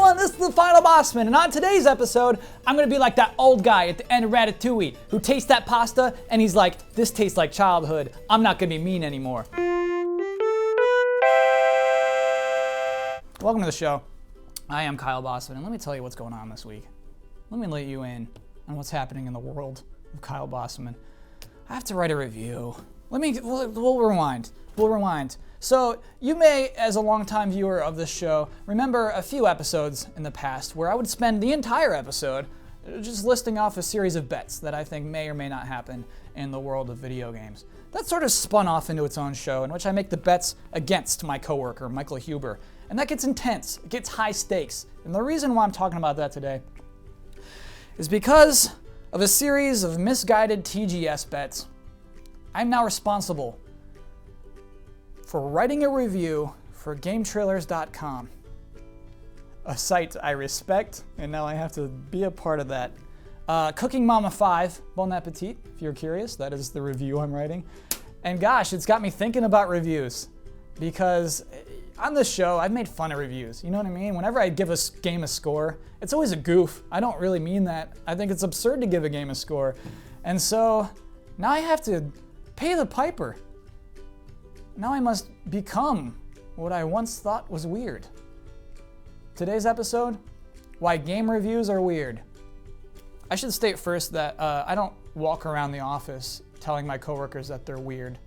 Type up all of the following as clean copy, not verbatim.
everyone, this is the Final Bossman, and on today's episode, I'm gonna be like that old guy at the end of Ratatouille who tastes that pasta and he's like, this tastes like childhood. I'm not gonna be mean anymore. Welcome to the show. I am Kyle Bossman, and let me tell you what's going on this week. Let me let you in on what's happening in the world of Kyle Bossman. I have to write a review. We'll rewind. So you may, as a longtime viewer of this show, remember a few episodes in the past where I would spend the entire episode just listing off a series of bets that I think may or may not happen in the world of video games. That sort of spun off into its own show in which I make the bets against my coworker, Michael Huber. And that gets intense, it gets high stakes. And the reason why I'm talking about that today is because of a series of misguided TGS bets. I'm now responsible for writing a review for GameTrailers.com, a site I respect, and now I have to be a part of that. Cooking Mama 5, Bon Appetit, if you're curious, that is the review I'm writing. And gosh, it's got me thinking about reviews, because on this show, I've made fun of reviews, you know what I mean? Whenever I give a game a score, it's always a goof. I don't really mean that. I think it's absurd to give a game a score. And so, now I have to pay the piper. Now I must become what I once thought was weird. Today's episode, why game reviews are weird. I should state first that I don't walk around the office telling my coworkers that they're weird.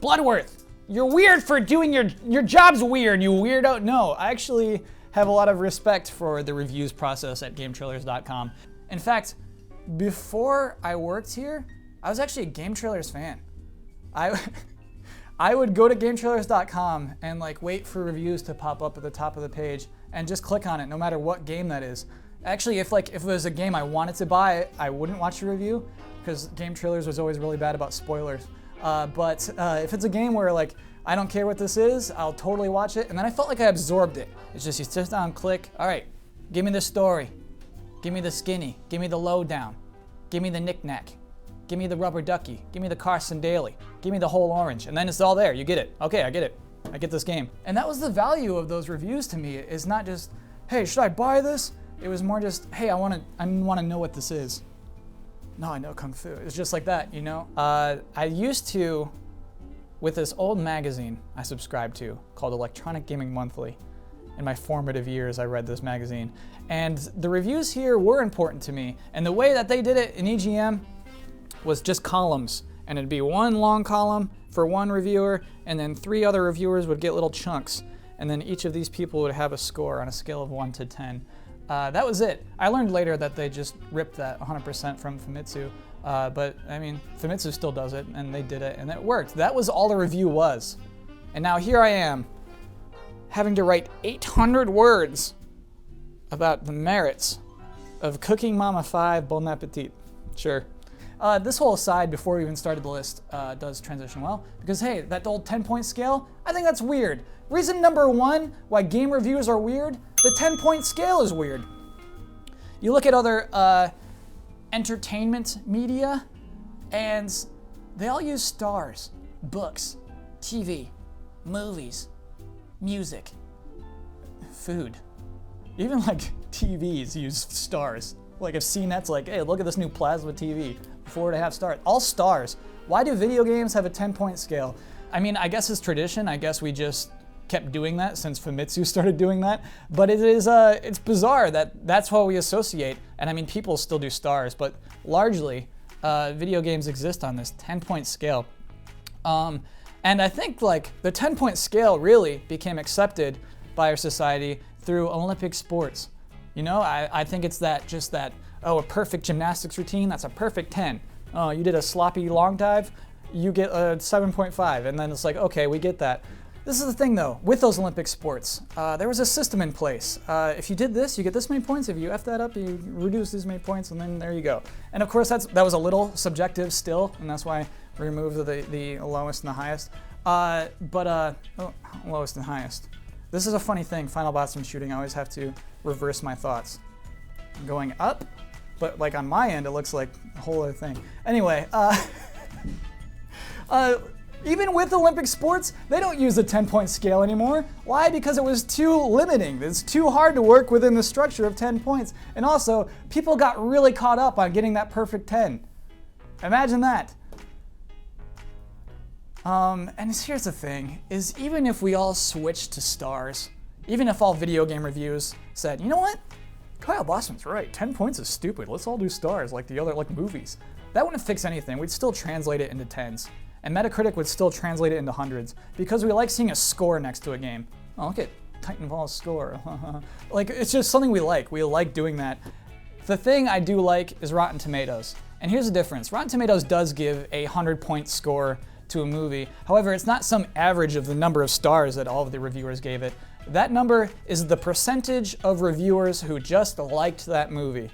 Bloodworth, you're weird for doing your job's weird, you weirdo. No, I actually have a lot of respect for the reviews process at GameTrailers.com. In fact, before I worked here, I was actually a Game Trailers fan. I would go to GameTrailers.com and wait for reviews to pop up at the top of the page and just click on it, no matter what game that is. Actually, if it was a game I wanted to buy, I wouldn't watch the review because Game Trailers was always really bad about spoilers. But if it's a game where I don't care what this is, I'll totally watch it. And then I felt like I absorbed it. It's just you sit down, click. All right, give me the story, give me the skinny, give me the lowdown, give me the knick-knack. Give me the rubber ducky. Give me the Carson Daly. Give me the whole orange. And then it's all there. You get it. Okay, I get it. I get this game. And that was the value of those reviews to me. Is not just, hey, should I buy this? It was more just, hey, I want to know what this is. No, I know Kung Fu. It's just like that, you know? I used to, with this old magazine I subscribed to called Electronic Gaming Monthly. In my formative years, I read this magazine. And the reviews here were important to me. And the way that they did it in EGM was just columns, and it'd be one long column for one reviewer, and then 3 other reviewers would get little chunks, and then each of these people would have a score on a scale of 1 to 10. That was it. I learned later that they just ripped that 100% from Famitsu, but I mean, Famitsu still does it, and they did it, and it worked. That was all the review was. And now here I am, having to write 800 words about the merits of Cooking Mama 5 Bon Appetit. Sure. This whole aside before we even started the list does transition well, because hey, that old 10-point scale, I think that's weird. Reason number 1 why game reviews are weird, the 10-point scale is weird. You look at other entertainment media, and they all use stars, books, TV, movies, music, food. Even TVs use stars. If CNET's hey, look at this new plasma TV, 4.5 stars, all stars. Why do video games have a 10-point scale? I mean, I guess it's tradition. I guess we just kept doing that since Famitsu started doing that. But it's bizarre that that's what we associate. And I mean, people still do stars, but largely, video games exist on this 10-point scale. And I think the 10-point scale really became accepted by our society through Olympic sports. You know, I think it's a perfect gymnastics routine, that's a perfect 10. Oh, you did a sloppy long dive, you get a 7.5, and then it's okay, we get that. This is the thing though, with those Olympic sports, there was a system in place. If you did this, you get this many points. If you F that up, you reduce this many points, and then there you go. And of course, that was a little subjective still, and that's why we removed the lowest and the highest. Lowest and highest. This is a funny thing, Final Bossman shooting, I always have to reverse my thoughts. I'm going up, but on my end, it looks like a whole other thing. Anyway, Even with Olympic sports, they don't use a 10-point scale anymore. Why? Because it was too limiting. It's too hard to work within the structure of 10 points. And also, people got really caught up on getting that perfect 10. Imagine that. And here's the thing, is even if we all switched to stars, even if all video game reviews said, you know what? Kyle Bosman's right, 10 points is stupid. Let's all do stars like the other movies. That wouldn't fix anything. We'd still translate it into tens. And Metacritic would still translate it into hundreds because we like seeing a score next to a game. Oh, look at Titanfall's score. It's just something we like. We like doing that. The thing I do like is Rotten Tomatoes. And here's the difference. Rotten Tomatoes does give a 100-point score to a movie. However, it's not some average of the number of stars that all of the reviewers gave it. That number is the percentage of reviewers who just liked that movie.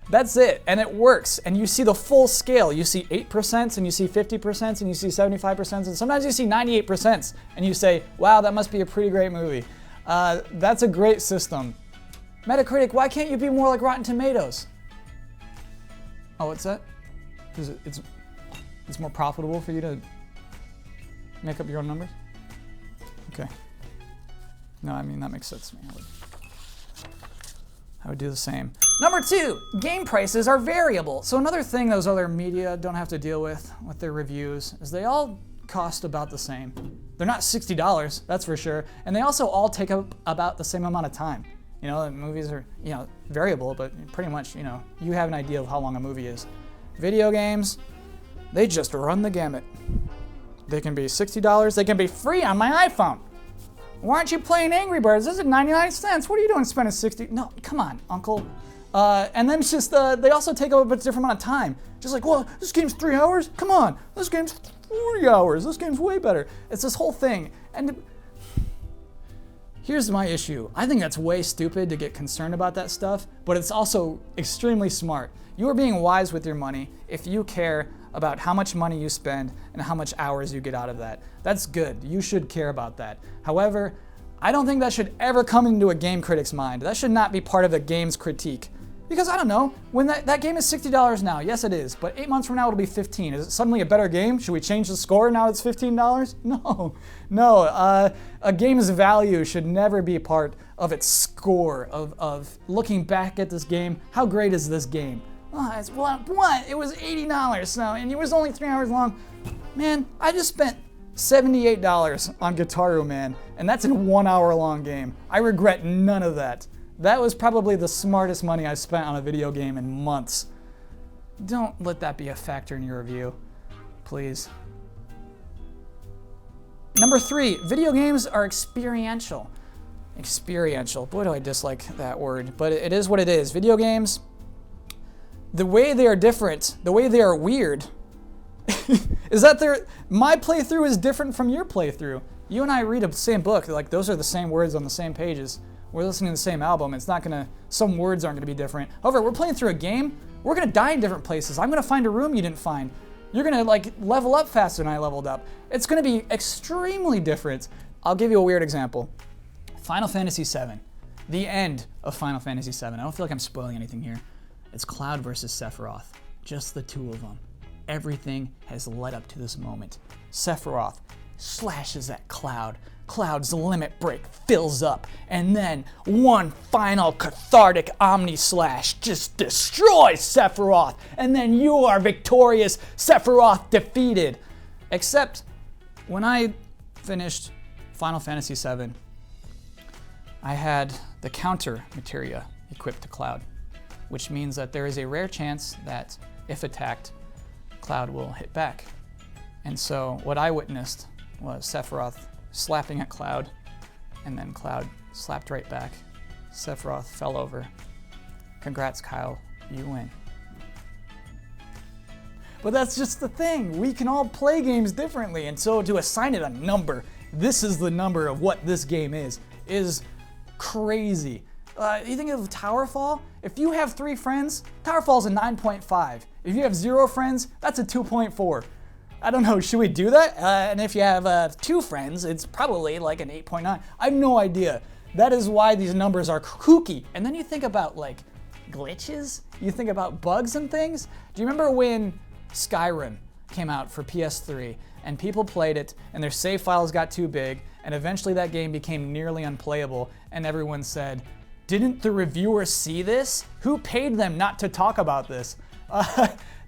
That's it, and it works, and you see the full scale. You see 8%, and you see 50%, and you see 75%, and sometimes you see 98%, and you say, wow, that must be a pretty great movie. That's a great system. Metacritic, why can't you be more like Rotten Tomatoes? Oh, what's that? Because it's more profitable for you to make up your own numbers? Okay. No, I mean, that makes sense to me. I would do the same. Number 2, game prices are variable. So another thing those other media don't have to deal with their reviews is they all cost about the same. They're not $60, that's for sure. And they also all take up about the same amount of time. You know, the movies are, variable, but pretty much, you have an idea of how long a movie is. Video games, they just run the gamut. They can be $60, they can be free on my iPhone. Why aren't you playing Angry Birds? This is 99 cents. What are you doing spending 60? No, come on, uncle. And then it's just, they also take up a different amount of time. Just like, well, this game's 3 hours? Come on, this game's 40 hours. This game's way better. It's this whole thing. And here's my issue. I think that's way stupid to get concerned about that stuff, but it's also extremely smart. You are being wise with your money if you care about how much money you spend and how much hours you get out of that. That's good. You should care about that. However, I don't think that should ever come into a game critic's mind. That should not be part of the game's critique. Because I don't know, when that game is $60 now, yes it is, but 8 months from now it'll be 15. Is it suddenly a better game? Should we change the score now it's $15? No. A game's value should never be part of its score, of looking back at this game. How great is this game? What? It was $80, so, and it was only 3 hours long. Man, I just spent $78 on Guitar Man, and that's a 1 hour long game. I regret none of that. That was probably the smartest money I've spent on a video game in months. Don't let that be a factor in your review, please. Number 3, video games are experiential. Experiential, boy do I dislike that word, but it is what it is. Video games, the way they are different, the way they are weird, is that my playthrough is different from your playthrough. You and I read the same book, like those are the same words on the same pages. We're listening to the same album. It's not gonna, some words aren't gonna be different. However, we're playing through a game, we're gonna die in different places. I'm gonna find a room you didn't find. You're gonna level up faster than I leveled up. It's gonna be extremely different. I'll give you a weird example. Final Fantasy VII, the end of Final Fantasy VII. I don't feel like I'm spoiling anything here. It's Cloud versus Sephiroth, just the two of them. Everything has led up to this moment. Sephiroth slashes at Cloud. Cloud's limit break fills up, and then one final cathartic Omni Slash just destroys Sephiroth, and then you are victorious, Sephiroth defeated. Except, when I finished Final Fantasy VII, I had the counter materia equipped to Cloud, which means that there is a rare chance that, if attacked, Cloud will hit back. And so what I witnessed was Sephiroth slapping at Cloud, and then Cloud slapped right back. Sephiroth fell over. Congrats, Kyle, you win. But that's just the thing. We can all play games differently, and so to assign it a number, this is the number of what this game is crazy. You think of Towerfall? If you have 3 friends, Towerfall's a 9.5. If you have 0 friends, that's a 2.4. I don't know, should we do that? And if you have 2 friends, it's probably like an 8.9. I have no idea. That is why these numbers are kooky. And then you think about glitches, you think about bugs and things. Do you remember when Skyrim, came out for PS3, and people played it, and their save files got too big, and eventually that game became nearly unplayable, and everyone said, "Didn't the reviewers see this? Who paid them not to talk about this?"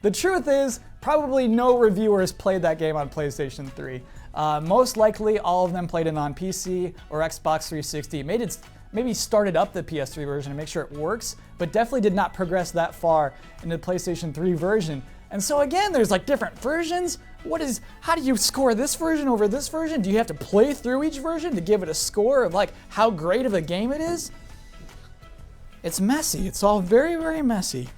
The truth is, probably no reviewers played that game on PlayStation 3. Most likely, all of them played it on PC or Xbox 360. Maybe started up the PS3 version to make sure it works, but definitely did not progress that far into the PlayStation 3 version. And so again, there's like different versions. How do you score this version over this version? Do you have to play through each version to give it a score of like how great of a game it is? It's messy. It's all very, very messy.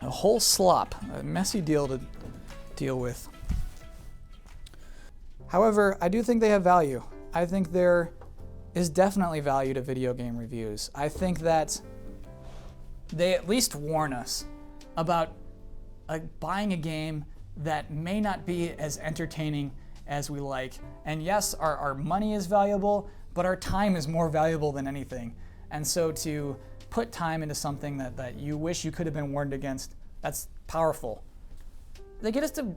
A whole slop, a messy deal to deal with. However, I do think they have value. I think there is definitely value to video game reviews. I think that they at least warn us about buying a game that may not be as entertaining as we like. And yes, our money is valuable, but our time is more valuable than anything. And so to put time into something that you wish you could have been warned against, that's powerful. They get us to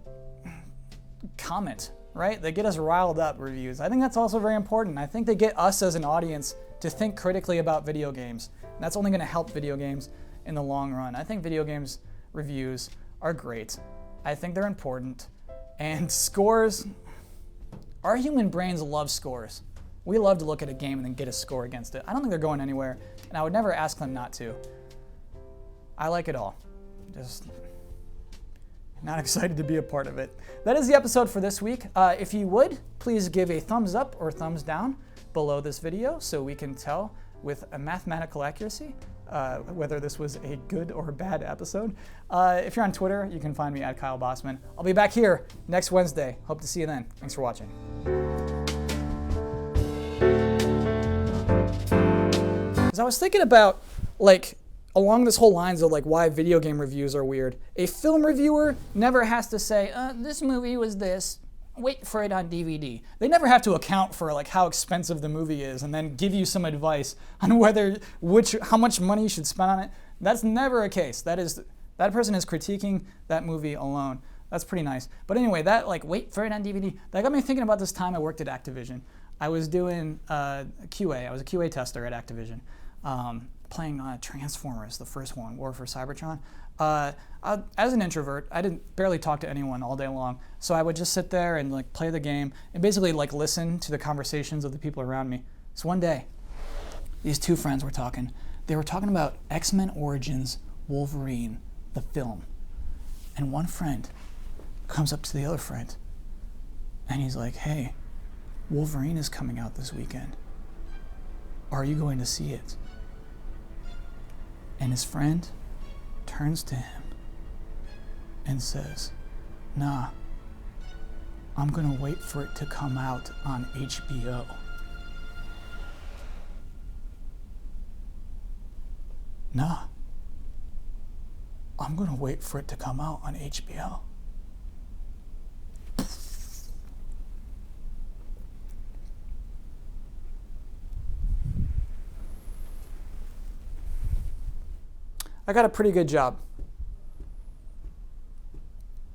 comment, right? They get us riled up, reviews. I think that's also very important. I think they get us as an audience to think critically about video games. And that's only going to help video games in the long run. I think video games reviews are great. I think they're important. And scores, our human brains love scores. We love to look at a game and then get a score against it. I don't think they're going anywhere, and I would never ask them not to. I like it all. Just not excited to be a part of it. That is the episode for this week. If you would, please give a thumbs up or thumbs down below this video so we can tell with a mathematical accuracy whether this was a good or bad episode. If you're on Twitter, you can find me at Kyle Bossman. I'll be back here next Wednesday. Hope to see you then. Thanks for watching. Because I was thinking about, like, along this whole lines of like why video game reviews are weird. A film reviewer never has to say, this movie was this, wait for it on DVD. They never have to account for like how expensive the movie is and then give you some advice on how much money you should spend on it. That's never a case. That person is critiquing that movie alone. That's pretty nice. But anyway, that like wait for it on DVD, that got me thinking about this time I worked at Activision. I was doing QA. I was a QA tester at Activision. Playing Transformers, the first one, War for Cybertron. As an introvert, I didn't barely talk to anyone all day long, so I would just sit there and like play the game and basically like listen to the conversations of the people around me. So one day, these two friends were talking. They were talking about X-Men Origins Wolverine, the film. And one friend comes up to the other friend, and he's like, "Hey, Wolverine is coming out this weekend. Are you going to see it?" And his friend turns to him and says, "Nah, I'm gonna wait for it to come out on HBO." Nah, I'm gonna wait for it to come out on HBO. I got a pretty good job.